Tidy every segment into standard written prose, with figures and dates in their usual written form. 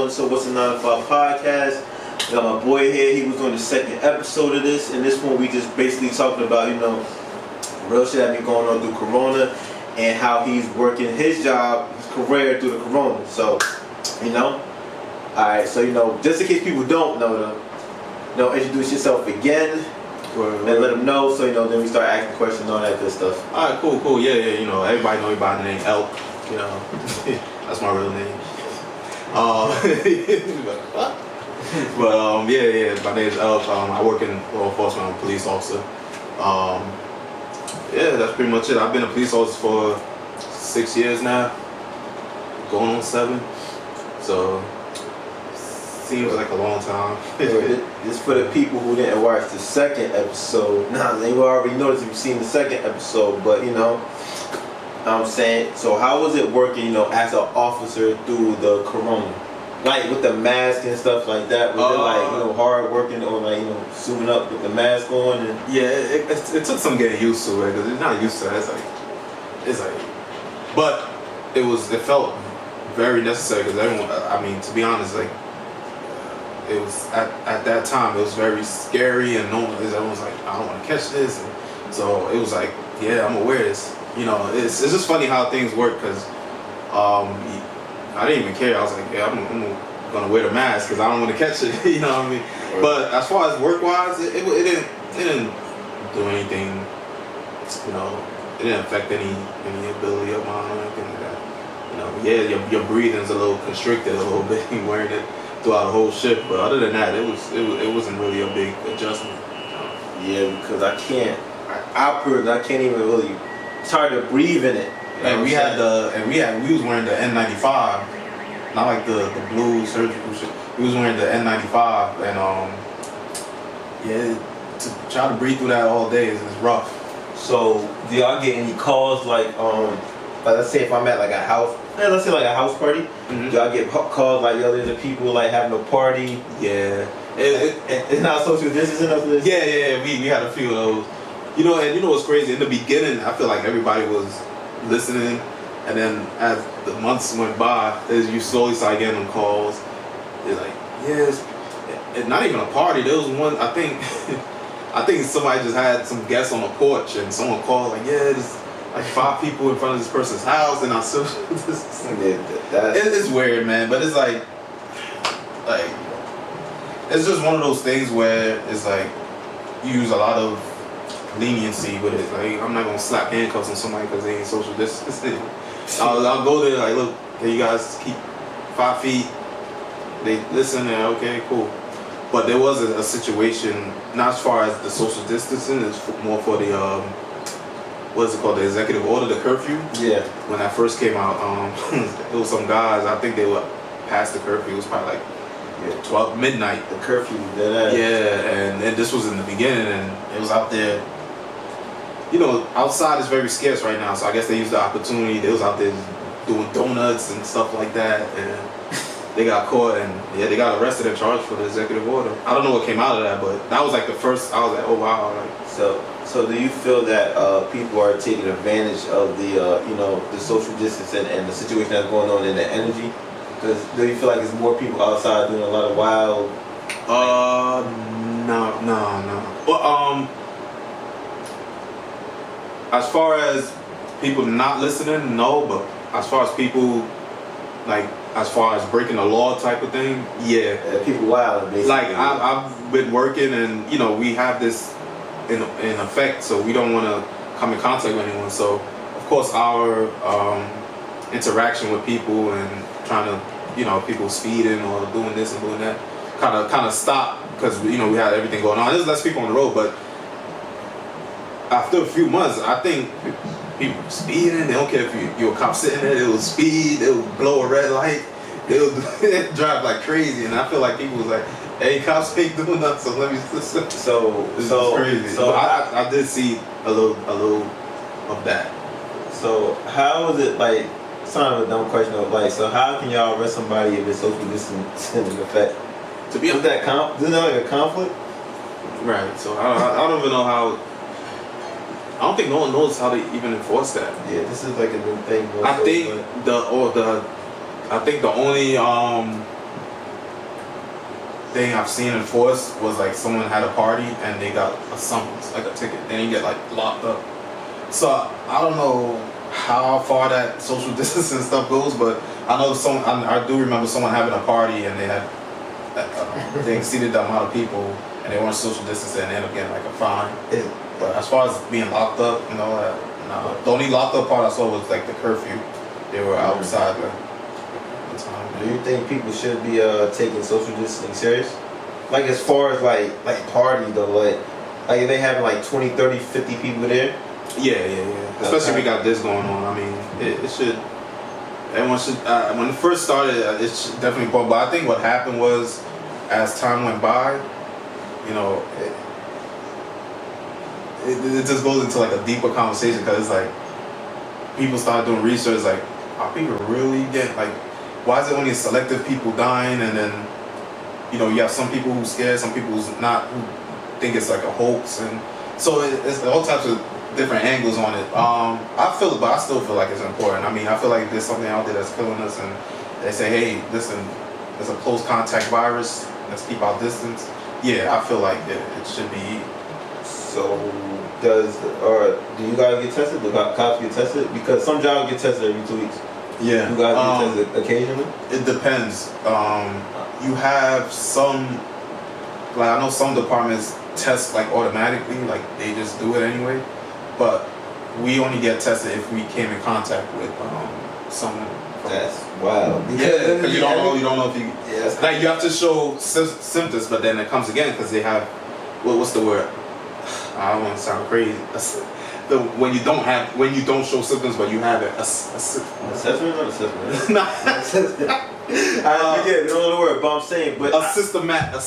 rolling. So what's a 9 to 5 podcast? Got my boy here. He was on the second episode of this. In this one, we just basically talking about, real shit that been going on through Corona and how he's working his job, his career through the Corona. So, alright, so, just in case people don't know them, introduce yourself again and let them know. So, then we start asking questions and all that good stuff. Alright, cool. Yeah, everybody know me by the name Elk. That's my real name. But yeah, my name is Elk. I work in law enforcement. I'm a police officer. Yeah, that's pretty much it. I've been a police officer for 6 years now, going on 7. So seems like a long time. This for the people who didn't watch the second episode. Nah, they already noticed if you've seen the second episode, but I'm saying, so how was it working, as an officer through the Corona? Like with the mask and stuff like that? Was it like, hard working or suiting up with the mask on? And yeah, it took some getting used to it because it's not used to it. It's like, but it felt very necessary because everyone, to be honest, like, it was at that time, it was very scary and everyone's like, I don't want to catch this. And so it was like, yeah, I'm aware of this. It's just funny how things work because I didn't even care. I was like, yeah, I'm gonna wear the mask because I don't want to catch it. You know what I mean? Right. But as far as work-wise, it didn't do anything. It didn't affect any ability of mine or anything like that. Yeah, your breathing's a little constricted a little bit wearing it throughout the whole shift. But other than that, it wasn't really a big adjustment. Yeah, because I can't even really. It's hard to breathe in it. And we was wearing the N95, not like the blue surgical shit. We was wearing the N95, and to try to breathe through that all day is rough. So do y'all get any calls like let's say if I'm at like a house, let's say like a house party, do y'all get calls like there's a people like having a party? Yeah, it's not social distancing up this. Yeah, we had a few of those. And what's crazy? In the beginning, I feel like everybody was listening, and then as the months went by, as you slowly start getting them calls, they're like, yes, and not even a party. There was one, I think somebody just had some guests on the porch, and someone called like, yeah, there's like 5 people in front of this person's house, and I still, it's weird, man. But it's like it's just one of those things where it's like you use a lot of leniency with it. Like, I'm not gonna slap handcuffs on somebody because they ain't social distancing. I'll go there like, look, can you guys keep 5 feet? They listen and okay, cool. But there was a situation, not as far as the social distancing, it's more for the what is it called, the executive order, the curfew. Yeah. When that first came out, it was some guys, I think they were past the curfew. It was probably like 12 midnight. The curfew. Yeah, and this was in the beginning, and it was out there. Outside is very scarce right now, so I guess they used the opportunity. They was out there doing donuts and stuff like that, and they got caught, and they got arrested and charged for the executive order. I don't know what came out of that, but that was like the first. I was like, oh wow. Like, so do you feel that people are taking advantage of the social distancing and the situation that's going on in the energy? Because do you feel like there's more people outside doing a lot of wild? No. Well, as far as people not listening, no. But as far as people, like, as far as breaking the law type of thing, yeah. People wild, basically. Like, I've been working, and we have this in effect, so we don't want to come in contact with anyone. So, of course, our interaction with people and trying to, people speeding or doing this and doing that, kind of stop because we had everything going on. There's less people on the road, but after a few months, I think people speeding. They don't care if you're a cop sitting there. They will speed. They will blow a red light. They will drive like crazy. And I feel like people was like, "Hey, cops ain't doing nothing, so let me." So crazy. So I did see a little of that. So how is it like? It's not a dumb question, but like, so how can y'all arrest somebody if it's social distancing effect? To be honest, isn't that like a conflict? Right. So I don't even know how. I don't think no one knows how to even enforce that. Yeah, this is like a new thing. I think the only thing I've seen enforced was like someone had a party and they got a summons, like a ticket. They didn't get like locked up. So I don't know how far that social distancing stuff goes, but I know I do remember someone having a party and they had they exceeded the amount of people and they weren't social distancing and they ended up getting like a fine. But as far as being locked up, you know, no. The only locked up part I saw was like the curfew. They were outside the time. Do you think people should be taking social distancing serious? Like as far as like parties though, like if they having like 20, 30, 50 people there? Yeah. Especially if we got this going on. I mean, it should. Everyone should. When it first started, it should definitely. But I think what happened was, as time went by, you know, it just goes into like a deeper conversation because it's like people start doing research. Like, are people really getting like? Why is it only selective people dying, and then, you know, you have some people who's scared, some people who's not, who think it's like a hoax, and so it's all types of different angles on it. But I still feel like it's important. I mean, I feel like there's something out there that's killing us, and they say, hey, listen, it's a close contact virus. Let's keep our distance. Yeah, I feel like it should be. So do you guys get tested? Do cops get tested? Because some jobs get tested every 2 weeks. Yeah. You guys get tested occasionally? It depends. You have some, like I know some departments test like automatically, like they just do it anyway. But we only get tested if we came in contact with someone. That's wild. Yeah, because you don't know if you. Yeah. Like you have to show symptoms, but then it comes again because they have, what's the word? I don't want to sound crazy. When you don't show symptoms, but you have it. Assessment or assessment? Nah. I forget. We don't know the word, but I'm saying, but systematic,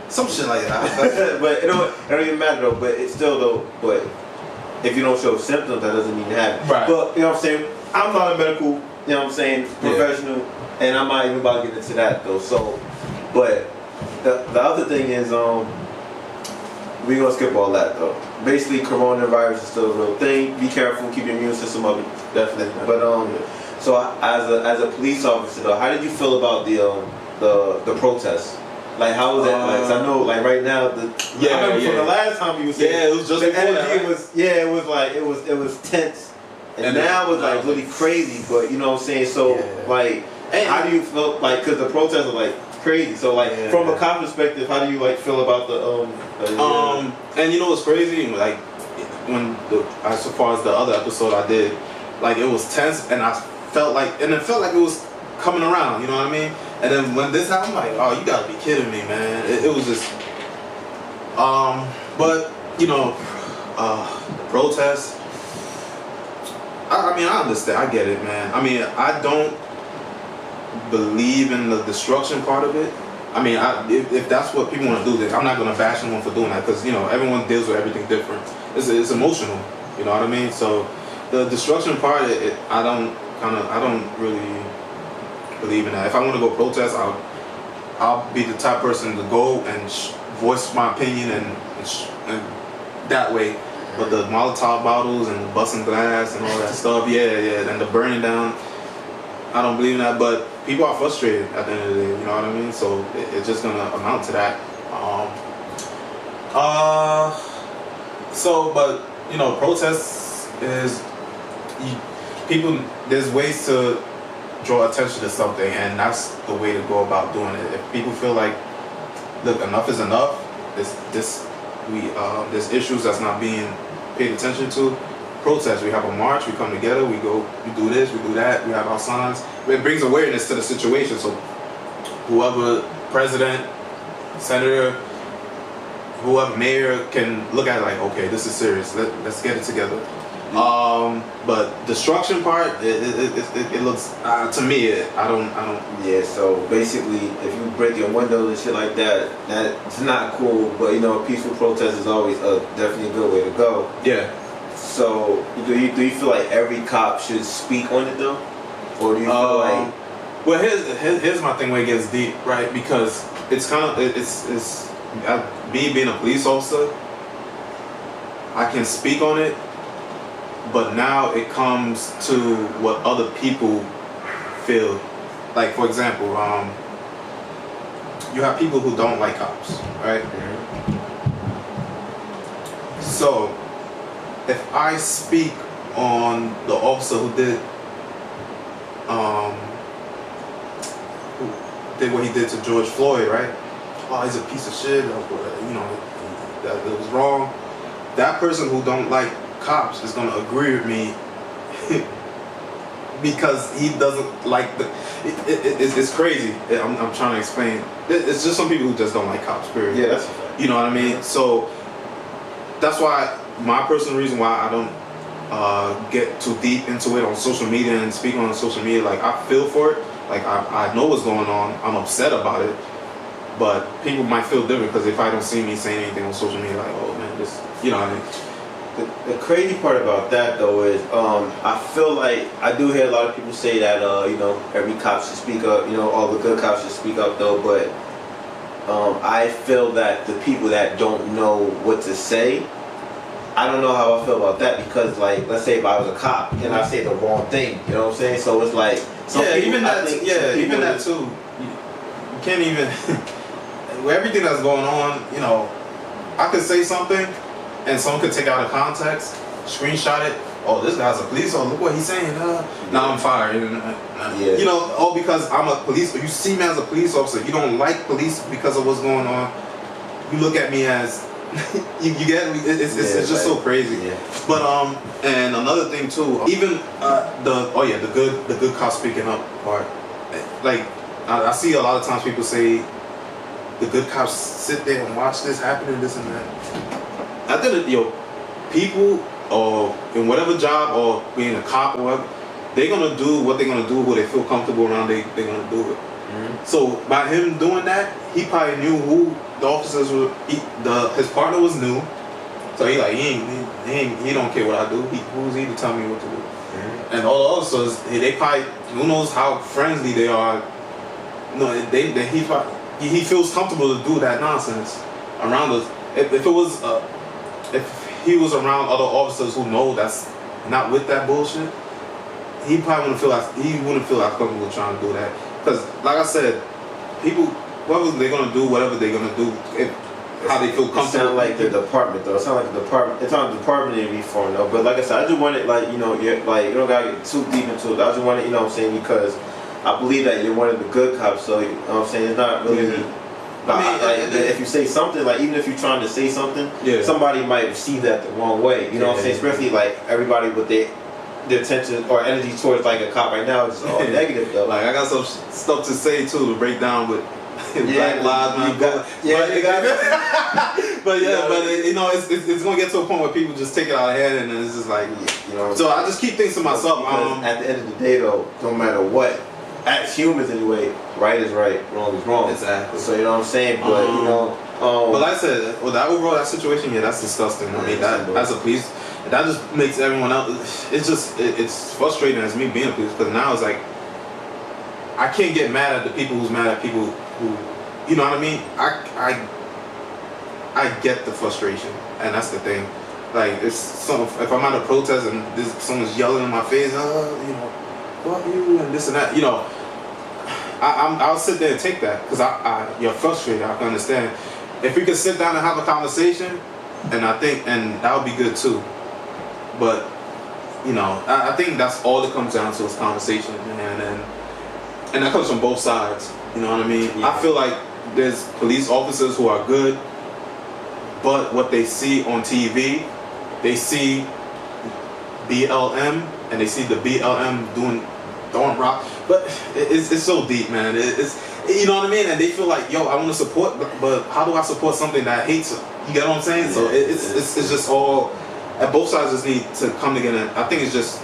some shit like that. But it don't even matter though. But it's still though. But if you don't show symptoms, that doesn't mean you have it. Right. But you know what I'm saying? I'm not a medical, you know what I'm saying, professional, and I'm not even about to get into that though. So, but the other thing is, we're gonna skip all that though. Basically, coronavirus is still a real thing. Be careful, keep your immune system up, definitely. But so as a police officer though, how did you feel about the protests? Like how was that? Like, 'cause I know, like right now, I remember from the last time you was saying, it was just the energy energy was it was tense, and now it's like really crazy. But you know what I'm saying? So like, how do you feel? Like, cause the protests are like crazy. So like, from a cop perspective, how do you like feel about and you know what's crazy? Like as far as the other episode I did, like it was tense, and it felt like it was coming around. You know what I mean? And then when this happened, I'm like, oh, you gotta be kidding me, man. It was just, but you know, the protests. I mean, I understand. I get it, man. I mean, I don't believe in the destruction part of it. I mean, if that's what people want to do, then I'm not gonna bash anyone for doing that because you know everyone deals with everything different. It's emotional, you know what I mean? So the destruction part, I don't really believe in that. If I want to go protest, I'll be the type of person to go and voice my opinion and that way. But the Molotov bottles and the busting glass and all that stuff, and the burning down, I don't believe in that. But people are frustrated at the end of the day, you know what I mean? So it's just gonna amount to that. But you know, protests is people. There's ways to draw attention to something, and that's the way to go about doing it. If people feel like, look, enough is enough. There's issues that's not being paid attention to. Protest. We have a march. We come together. We go. We do this. We do that. We have our signs. It brings awareness to the situation. So whoever president, senator, whoever mayor can look at it like, okay, this is serious. Let's get it together. But destruction part, it looks to me. I don't. Yeah. So basically, if you break your windows and shit like that, that's not cool. But you know, peaceful protest is always definitely a good way to go. Yeah. So do you feel like every cop should speak on it though, or do you feel like? Well, here's my thing where it gets deep, right? Because it's kind of it's me being a police officer, I can speak on it. But now it comes to what other people feel. Like, for example, you have people who don't like cops, right? So, if I speak on the officer who did what he did to George Floyd, right? Oh, he's a piece of shit. You know, that it was wrong. That person who don't like cops is gonna agree with me because he doesn't like the. It's crazy. I'm trying to explain. It's just some people who just don't like cops. Period. Yeah, that's a fact. You know what I mean? So that's why my personal reason why I don't get too deep into it on social media and speak on social media. Like, I feel for it. Like, I know what's going on. I'm upset about it. But people might feel different because if I don't see me saying anything on social media, like, oh man, this, you know what I mean? The crazy part about that though is I feel like I do hear a lot of people say that you know, every cop should speak up, you know, all the good cops should speak up though, but I feel that the people that don't know what to say, I don't know how I feel about that because, like, let's say if I was a cop and I say the wrong thing, you know what I'm saying? So it's like Even that too. You can't even with everything that's going on, you know, I could say something and someone could take out of context, screenshot it. Oh, this guy's a police officer. Look what he's saying. Now I'm fired. Yeah. You know, all because I'm a police. You see me as a police officer. You don't like police because of what's going on. You look at me as you get me. It's just so crazy. Yeah. But and another thing too. Even the good cop speaking up part. Like I see a lot of times people say the good cops sit there and watch this happen and this and that. I think people or in whatever job or being a cop or whatever, they're gonna do what they're gonna do, who they feel comfortable around. They're gonna do it. Mm-hmm. So by him doing that, he probably knew who the officers were. His partner was new, so he don't care what I do. Who's he to tell me what to do? Mm-hmm. And all the officers, they probably, who knows how friendly they are. No, he feels comfortable to do that nonsense around us. If it was if he was around other officers who know that's not with that bullshit, he probably wouldn't feel like comfortable trying to do that. Because, like I said, people, whatever they're gonna do, whatever they're gonna do, how they feel comfortable. It sounds like the department though. It sounds like the department. It's not a department in reform though. But like I said, I just wanted, like, you know, like, you don't gotta get too deep into it. I just wanted, you know what I'm saying, because I believe that you're one of the good cops. So, you know what I'm saying, it's not really. Mm-hmm. If you say something, like, even if you're trying to say something, somebody might receive that the wrong way. You know what I'm saying? Especially like everybody with their attention or energy towards like a cop right now is all negative though. Like, I got some stuff to say too, to break down with Black Lives Matter. But you know, it's gonna get to a point where people just take it out of hand, and it's just like, you know. So I just keep things to myself. At the end of the day though, no matter what, as humans anyway, right is right, wrong is wrong. Exactly. So you know what I'm saying, but you know. But like I said, well, that overall, that situation, that's disgusting. I mean, that as a police, that just makes everyone else. It's just it's frustrating as me being a police, because now it's like I can't get mad at the people who's mad at people who, you know what I mean. I get the frustration, and that's the thing. Like, if I'm at a protest and someone's yelling in my face, you know, fuck you and this and that, you know, I'll sit there and take that, because you're frustrated. I can understand. If we could sit down and have a conversation, and that would be good too. But you know, I think that's all it comes down to is conversation, and that comes from both sides. You know what I mean? Yeah. I feel like there's police officers who are good, but what they see on TV, they see BLM, and they see the BLM throwing rock, but it's so deep, man. It's, you know what I mean? And they feel like, yo, I want to support, but how do I support something that hates it? You get what I'm saying? So it's just all, and both sides just need to come together. I think it's just,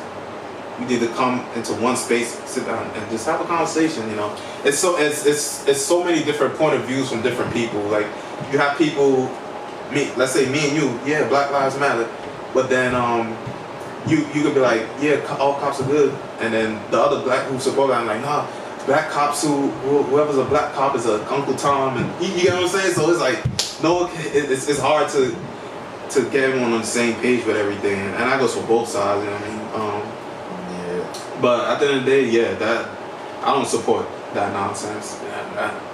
we need to come into one space, sit down, and just have a conversation. You know, it's so many different point of views from different people. Like, you have people, let's say me and you, yeah, Black Lives Matter, but then you could be like, yeah, all cops are good, and then the other black who support that, I'm like, nah, black cops whoever's a black cop is a Uncle Tom, and you get what I'm saying? So it's like, no, it's hard to get everyone on the same page with everything, and that goes for both sides. You know what I mean? But at the end of the day, that I don't support that nonsense.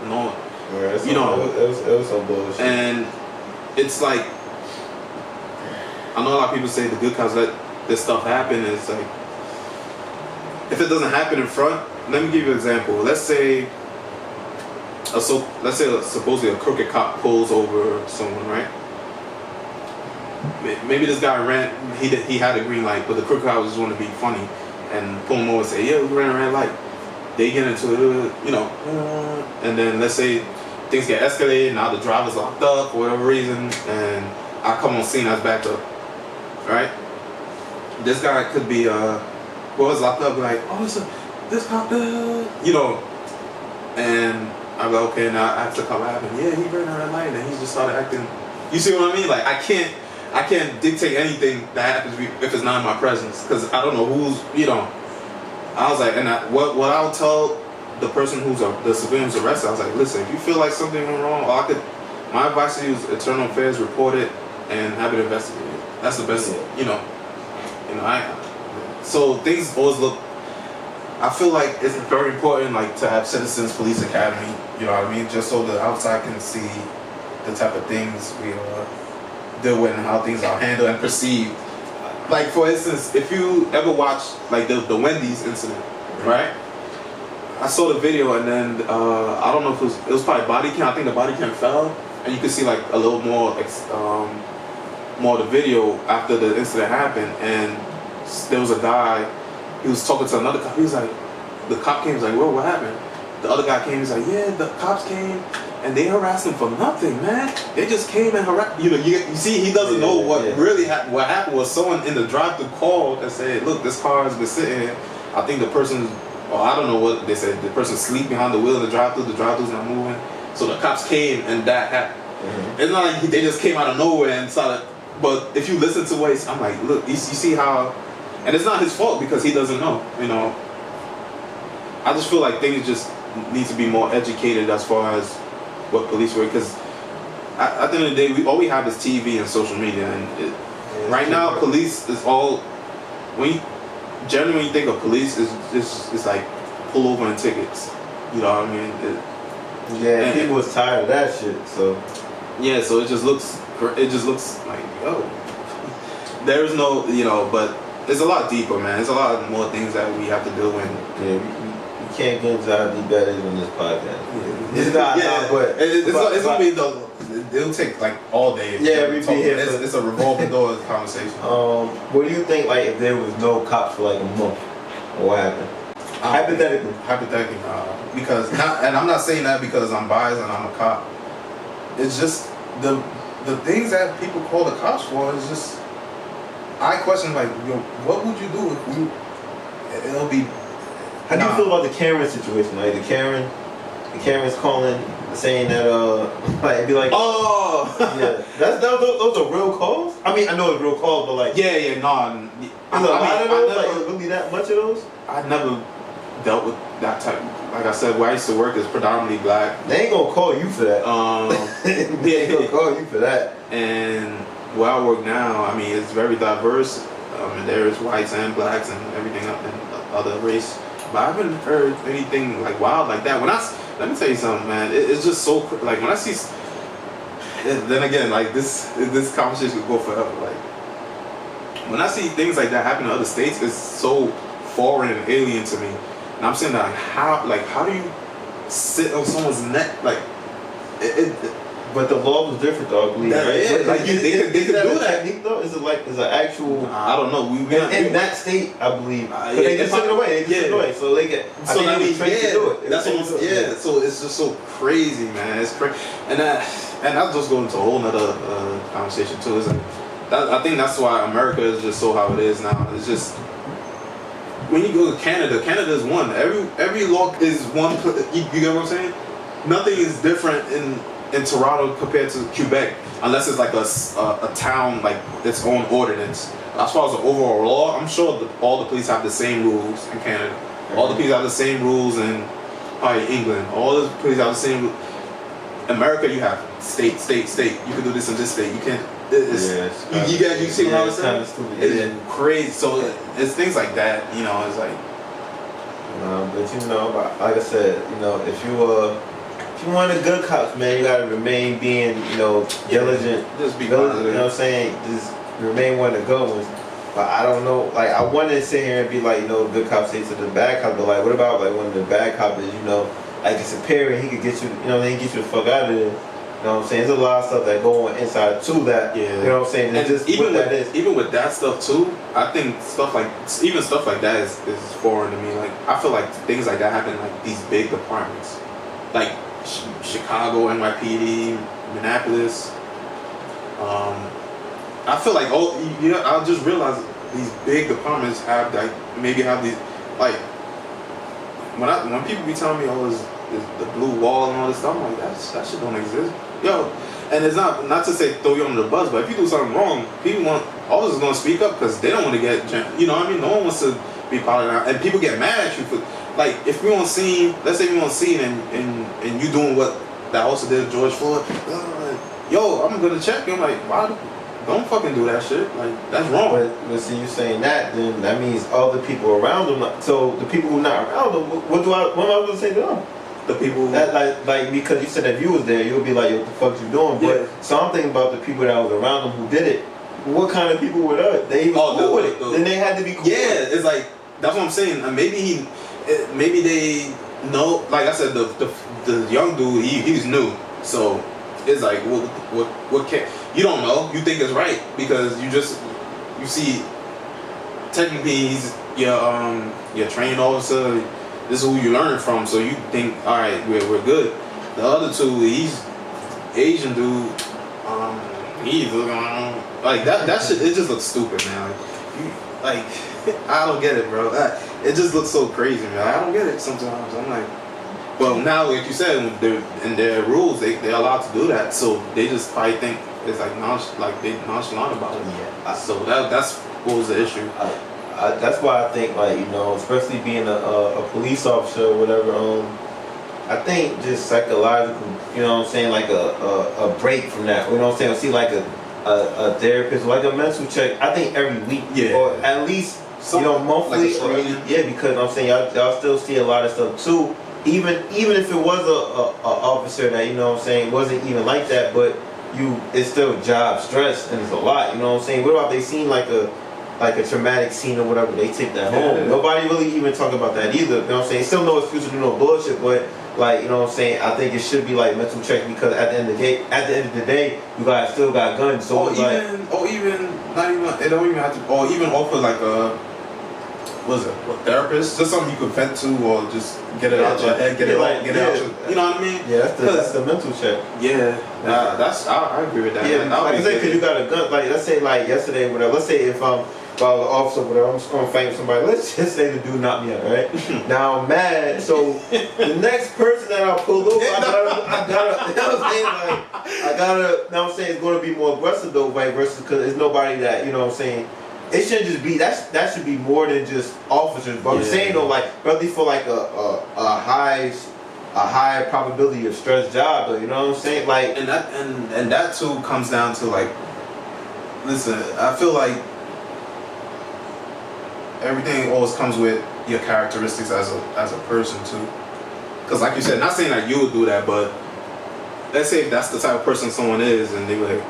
No, Yeah, You know, it was some bullshit. and it's like, I know a lot of people say the good cops let this stuff happen. It's like, if it doesn't happen in front, let me give you an example. Let's say supposedly a crooked cop pulls over someone, right? Maybe this guy he had a green light, but the crooked cop just want to be funny and pull him over and say, yeah, we ran a red light. They get into it, and then let's say things get escalated, now the driver's locked up for whatever reason, and I come on scene as backed up, right? This guy could be, was locked up, like, oh, this cop, and I'm like, okay, now I ask the cop what happened. Yeah, he ran a red light, and he just started acting. You see what I mean? Like, I can't dictate anything that happens if it's not in my presence, because I don't know who's, I was like, and what I'll tell the person the civilian who's arrested, I was like, listen, if you feel like something went wrong, my advice to you is internal affairs, report it, and have it investigated. That's the best, so things always look, I feel like it's very important, like, to have Citizens Police Academy, you know what I mean, just so the outside can see the type of things we deal with and how things are handled and perceived. Like, for instance, if you ever watch, like, the Wendy's incident, right? I saw the video, and then I don't know if it was probably body cam. I think the body cam fell, and you could see like a little more of the video after the incident happened. And there was a guy, he was talking to another cop. He was like, the cop came, he was like, well, what happened? The other guy came, he's like, yeah, the cops came and they harassed him for nothing, man. They just came and harassed. You see, he doesn't know what really happened. What happened was someone in the drive-thru called and said, look, this car has been sitting here. I think the person, or I don't know what they said, the person sleep behind the wheel of the drive-thru's not moving. So the cops came and that happened. Mm-hmm. It's not like they just came out of nowhere and started, but if you listen to what I'm like, look, you see how, and it's not his fault because he doesn't know, I just feel like things just need to be more educated as far as what police work, because at the end of the day, all we have is TV and social media, and right now, police is all, generally when you think of police, it's like pull over and tickets, you know what I mean? And people was tired of that shit, so. Yeah, so it just looks like, there's no, but it's a lot deeper, man. There's a lot more things that we have to do, and we can't get into how deep that is on this podcast. It's not, but it's gonna be it'll take like all day. Yeah, we be here. It's a revolving door conversation. What do you think, like, if there was no cops for like a month, what happened? Hypothetically, because and I'm not saying that because I'm biased and I'm a cop. It's just the things that people call the cops for is just, I question, like, what would you do if it'll be. How do you feel about the Karen situation? Like the Karen's calling saying that like it'd be like, oh yeah, those are real calls. I mean, I know it's real calls, but like really that much of those. I never dealt with that type. Like I said, where I used to work is predominantly black. They ain't gonna call you for that. They ain't gonna call you for that. And where I work now, I mean, it's very diverse. And there's whites and blacks and everything up and other race. But I haven't heard anything like wild like that. Let me tell you something, man. It's just so, like, when I see. Then again, like this conversation could go forever. Like, when I see things like that happen in other states, it's so foreign and alien to me. And I'm saying that, how do you sit on someone's neck? Like, but the law was different, though, I believe. Right? Like, they could do that. Technique, though? Is it actual? I don't know. In that state, I believe. But they just took it away. So they get. So I mean, trained to do it. That's what. Yeah. So it's just so crazy, man. It's crazy, and that's just going into a whole nother conversation too. Isn't it? I think that's why America is just so how it is now. It's just. When you go to Canada is one. Every law is one. You get what I'm saying? Nothing is different in Toronto compared to Quebec, unless it's like a town, like its own ordinance. As far as the overall law, I'm sure all the police have the same rules in Canada. Mm-hmm. All the police have the same rules in England. All the police have the same rules. America, you have state. You can do this in this state. You can't. You see what I'm saying? Kind of stupid. It's crazy. So it's things like that. It's like. But like I said, if you want a good cops, man, you gotta remain being, diligent. Just be Diligent, positive. you know what I'm saying? Just remain one of the good ones. But I don't know, like, I wanted to sit here and be like, the good cop say to the bad cop, but like, what about like when the bad cop is, like it's superior, he could get you, he get you the fuck out of there. You know what I'm saying? There's a lot of stuff that go on inside to that. Yeah. You know what I'm saying? And just even what with that is. even with that stuff too, I think stuff like that is foreign to me. Like I feel like things like that happen in like these big departments, like Chicago, NYPD, Minneapolis. I feel like I just realized these big departments have like maybe have these like when people be telling me this the blue wall and all this stuff, I'm like that shit don't exist. Yo, and it's not to say throw you under the bus, but if you do something wrong, people always gonna speak up because they don't want to get, you know what I mean? No one wants to be part of that, and people get mad at you for, like, if we on scene, let's say we on scene and you doing what that also did George Floyd, yo, I'm gonna check you. I'm like, why? Don't fucking do that shit. Like that's wrong. But see, you saying that, then that means all the people around them. So the people who not around them, what am I going to say to them? The people that like because you said if you was there, you would be like, what the fuck you doing? Yeah. But so I'm thinking about the people that was around them who did it. What kind of people were they? They was cool with it. Then they had to be cool. Yeah, it's like that's what I'm saying. And maybe they know. Like I said, the young dude, he's new, so it's like what can you don't know. You think it's right because you see. Technically, he's your trained officer. This is who you learning from, so you think, all right, we're good. The other two, he's Asian dude. He's looking like that shit. It just looks stupid, man. Like I don't get it, bro. It just looks so crazy, man. I don't get it sometimes. I'm like, well, now like you said, in their rules, they're allowed to do that, so they just probably think it's like they nonchalant about it. Yeah. So that's what was the issue. That's why I think, like, especially being a police officer or whatever, I think just psychological, like a break from that, you know what I'm saying? See, like a therapist, like a mental check, I think every week, or at least, monthly, like because I'm saying y'all still see a lot of stuff too, even if it was a officer that, wasn't even like that, but it's still job stress and it's a lot, you know what I'm saying? What about they seen like a traumatic scene or whatever, they take that home. Yeah. Nobody really even talk about that either. You know what I'm saying? Still no excuse to do no bullshit, but like, you know what I'm saying? I think it should be like mental check because at the end of the day, you guys still got guns. So even it don't even have to, or even offer like a therapist, just something you could vent to or just get it out your head, get it out. You know what I mean? Yeah, that's the mental check. Yeah, I agree with that. Yeah, like I said, because you got a gun. Like let's say like yesterday, whatever. Let's say if I'm the officer, whatever, I'm just gonna fight somebody. Let's just say the dude knocked me out, right? Now I'm mad, so the next person that I pull over, I gotta, you know what I'm saying? Like you know what I'm saying? It's gonna be more aggressive though, right? Versus because there's nobody that, you know what I'm saying? It shouldn't just be that should be more than just officers. But I'm saying though, like probably for like a high probability of stress job, though, you know what I'm saying? Like and that too comes down to like, listen, I feel like everything always comes with your characteristics as a person too. Because like you said, not saying that you would do that, but let's say if that's the type of person someone is, and they were like,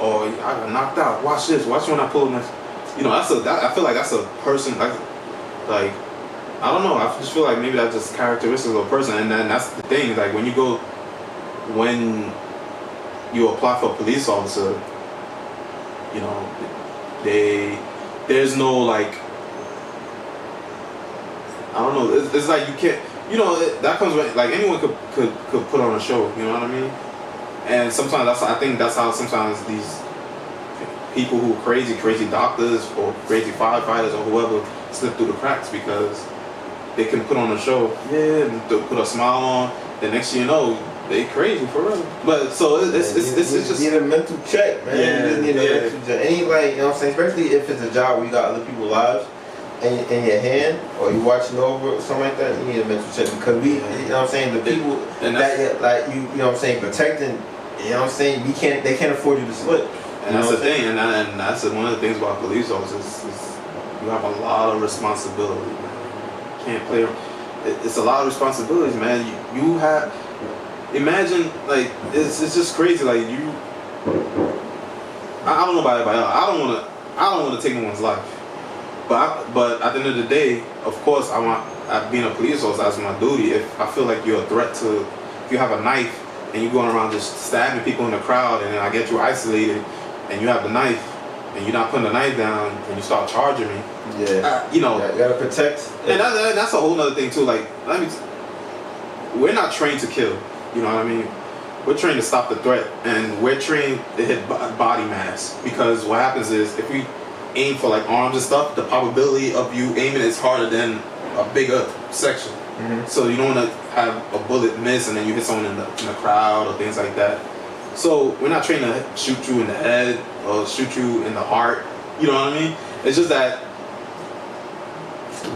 oh, I got knocked out. Watch this. Watch when I pull my. I feel like that's a person like I don't know. I just feel like maybe that's just characteristics of a person, and then that's the thing. Like when you apply for a police officer, there's no like. I don't know. It's like you can't. That comes with like anyone could put on a show. You know what I mean? And sometimes I think that's how sometimes these people who are crazy doctors or crazy firefighters or whoever slip through the cracks because they can put on a show. Yeah, and they'll put a smile on. The next thing you know, they crazy for real. But so it's just need a mental check, man. Yeah, you just need a mental check. Any like, you know what I'm saying? Especially if it's a job where you got other people's lives in your hand or you watching over or something like that, you need a mental check because you know what I'm saying, the people that like you know what I'm saying, protecting, you know what I'm saying, they can't afford you to slip. And that's the thing, and that's one of the things about police officers is you have a lot of responsibility, man. You can't play. It's a lot of responsibilities, man. You have imagine, like, it's just crazy. Like, I don't know about everybody else. I don't wanna take no one's life. But at the end of the day, of course, being a police officer, that's my duty. If I feel like you're a threat to, if you have a knife and you're going around just stabbing people in the crowd, and I get you isolated, and you have the knife, and you're not putting the knife down, and you start charging me. Yeah. You know. You gotta protect. And that's a whole other thing too. Like, we're not trained to kill. You know what I mean? We're trained to stop the threat, and we're trained to hit body mass. Because what happens is, if we aim for like arms and stuff, the probability of you aiming is harder than a bigger section. Mm-hmm. So you don't want to have a bullet miss and then you hit someone in the crowd or things like that. So we're not trained to shoot you in the head or shoot you in the heart. You know what I mean? It's just that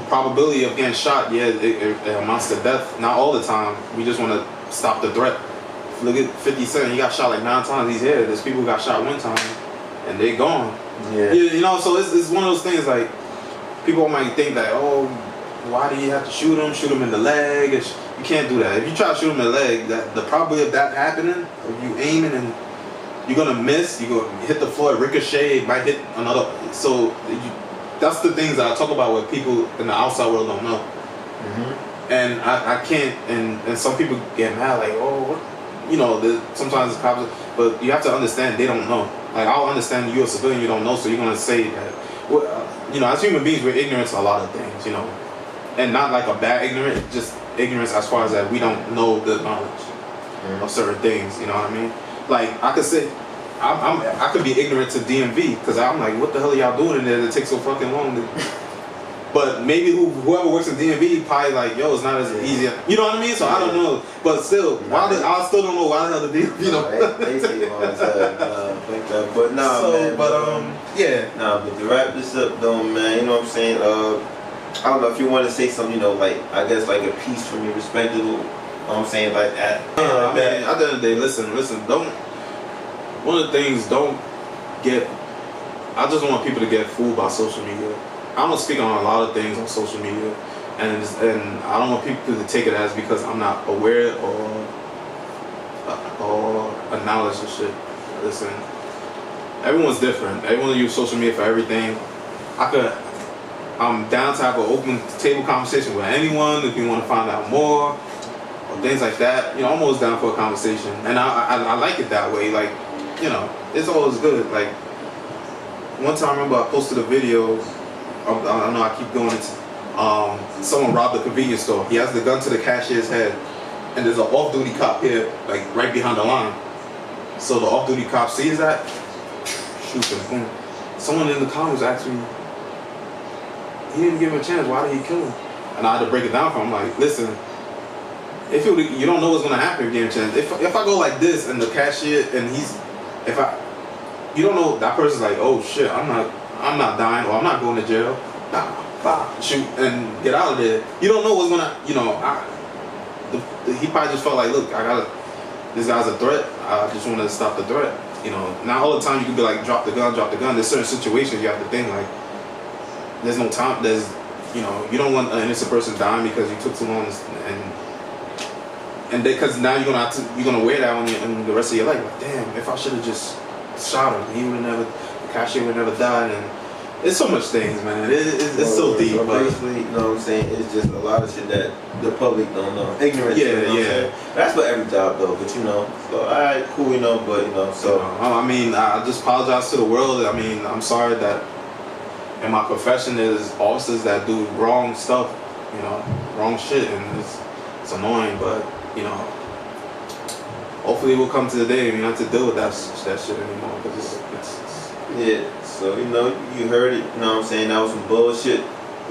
probability of getting shot, yeah, it amounts to death. Not all the time. We just want to stop the threat. Look at 50 Cent. He got shot like 9 times. He's here. There's people who got shot 1 time and they're gone. Yeah. You know, so it's one of those things, like, people might think that, oh, why do you have to shoot him in the leg? You can't do that. If you try to shoot him in the leg, the probability of that happening, of you aiming and you're gonna miss, you're gonna hit the floor, ricochet, it might hit another. So that's the things that I talk about what people in the outside world don't know. Mm-hmm. And I can't, and some people get mad, like, oh, you know, sometimes it's cops, but you have to understand they don't know. Like, I'll understand you're a civilian, you don't know, so you're gonna say that. Well, you know, as human beings, we're ignorant to a lot of things, you know, and not like a bad ignorance, just ignorance as far as that we don't know the knowledge of certain things. You know what I mean? Like, I could say, I could be ignorant to DMV because I'm like, what the hell are y'all doing in there that takes so fucking long? But maybe whoever works in DMV probably like, yo, it's not as easy. You know what I mean? So I don't know. But still, I still don't know why the hell the DMV, you know. They say all the time, but nah, so, man. But yeah. Nah, but to wrap this up, though, man. You know what I'm saying? I don't know if you want to say something. You know, like, I guess like a piece from your perspective. You know what I'm saying? Like that. I mean, at the end of the day, listen. Don't. One of the things, don't get. I just don't want people to get fooled by social media. I don't speak on a lot of things on social media, and I don't want people to take it as because I'm not aware or acknowledge the shit. Listen, everyone's different. Everyone use social media for everything. I'm down to have an open table conversation with anyone if you want to find out more or things like that. You know, I'm always down for a conversation, and I like it that way. Like, you know, it's always good. Like, one time I remember I posted a video. I know I keep going into someone robbed a convenience store. He has the gun to the cashier's head, and there's an off-duty cop here, like right behind the line. So the off-duty cop sees that, shoots him. Boom. Someone in the comments asked me, he didn't give him a chance. Why did he kill him? And I had to break it down for him. Like, listen, you don't know what's gonna happen if you give him a chance. If I go like this and the cashier and you don't know, that person's like, oh shit, I'm not dying, or I'm not going to jail. Shoot and get out of there. You don't know what's gonna, you know. He probably just felt like, look, this guy's a threat. I just want to stop the threat. You know, not all the time you can be like, drop the gun. There's certain situations you have to think like, there's no time. You know, you don't want an innocent person dying because you took too long, and because now you're gonna wear that on the rest of your life. Like, damn, if I should have just shot him, the cashier would never died. And it's so much things, man. It's so deep. So but basically, you know what I'm saying? It's just a lot of shit that the public don't know. Ignorance. Yeah, you know what I'm yeah. saying? That's for every job, though. But you know, so alright, cool, you know. But you know, so I mean, I just apologize to the world. I mean, I'm sorry that in my profession there's officers that do wrong stuff, you know, wrong shit, and it's annoying. But you know, hopefully we'll come to the day we don't have to deal with that shit anymore. Because yeah. So you know, you heard it. You know what I'm saying? That was some bullshit.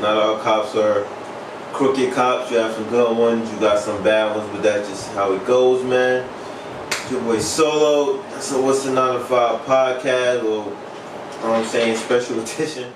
Not all cops are crooked cops. You have some good ones. You got some bad ones. But that's just how it goes, man. It's your boy Solo. So what's the 9 to 5 podcast, or you know what I'm saying, special edition?